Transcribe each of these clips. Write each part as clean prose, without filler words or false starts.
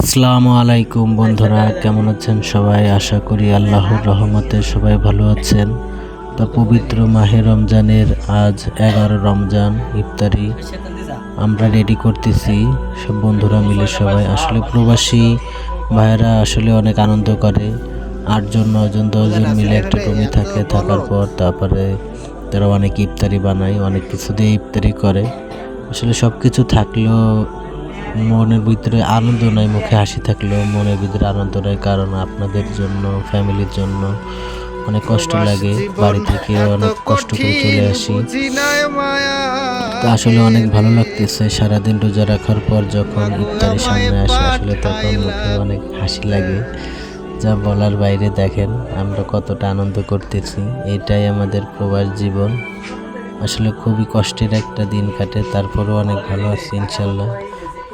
আসসালামু আলাইকুম বন্ধুরা, কেমন আছেন সবাই? আশা করি আল্লাহর রহমতে সবাই ভালো আছেন। তা পবিত্র মাহে রমজানের আজ 11 রমজান ইফতারি আমরা রেডি করতেছি সব বন্ধুরা মিলে। সবাই আসলে প্রবাসী ভাইয়েরা আসলে অনেক আনন্দ করে। 8জন 9জন 10জন মিলে একটা রুমে থাকে, থাকার পর তারপরে তারা অনেক ইফতারি বানায়, অনেক কিছু দিয়ে ইফতারি করে। আসলে সব কিছু থাকলেও মনের ভিতরে আনন্দ নাই, মুখে হাসি থাকলেও মনের ভিতরে আনন্দ নাই, কারণ আপনাদের জন্য, ফ্যামিলির জন্য অনেক কষ্ট লাগে। বাড়ি থেকে অনেক কষ্ট করে চলে আসি, তো আসলে অনেক ভালো লাগতেছে। সারাদিন রোজা রাখার পর যখন ইফতারি সামনে আসে আসলে তখন মুখে অনেক হাসি লাগে, যা বলার বাইরে। দেখেন আমরা কতটা আনন্দ করতেছি, এটাই আমাদের প্রবাস জীবন। আসলে খুবই কষ্টের একটা দিন কাটে, তারপরেও অনেক ভালো আছি ইনশাল্লাহ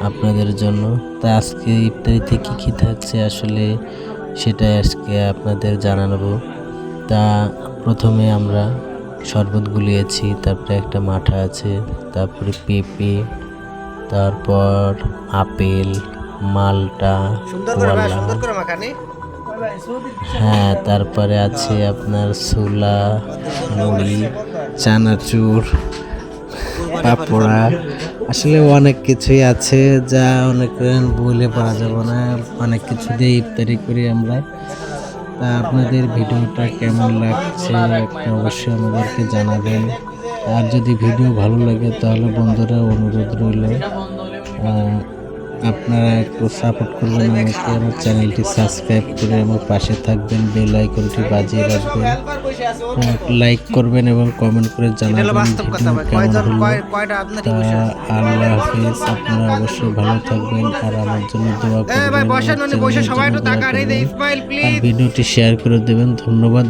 আপনাদের জন্য। তা আজকে ইফতারিতে কী কী থাকছে আসলে সেটাই আজকে আপনাদের জানাবো। তা প্রথমে আমরা শরবত গুলিয়েছি, তারপরে একটা মাঠা আছে, তারপরে পেঁপে, তারপর আপেল, মালটা, কলা, হ্যাঁ, তারপরে আছে আপনার ছোলা, মুড়ি, চানাচুর, পাপড়া। আসলে অনেক কিছুই আছে যা অনেক বলে পারা যাবে না। অনেক কিছু দিয়ে ইফতারি করি আমরা। তা আপনাদের ভিডিওটা কেমন লাগছে একটা অবশ্যই আমাদেরকে জানাবেন। আর যদি ভিডিও ভালো লাগে তাহলে বন্ধুরা অনুরোধ রইল আপনারা একটু সাপোর্ট করবেন আমাকে, আমার চ্যানেলটি সাবস্ক্রাইব করে আমার পাশে থাকবেন, বেল আইকনটি বাজিয়ে রাখবেন, লাইক করবেন এবং কমেন্ট করে জানাবেন ভিডিও কেমন হলো। আল্লাহ হাফিজ, আপনারা অবশ্যই ভালো থাকবেন আর আমার জন্য দোয়া করবেন, আর ভিডিওটি শেয়ার করে দেবেন। ধন্যবাদ।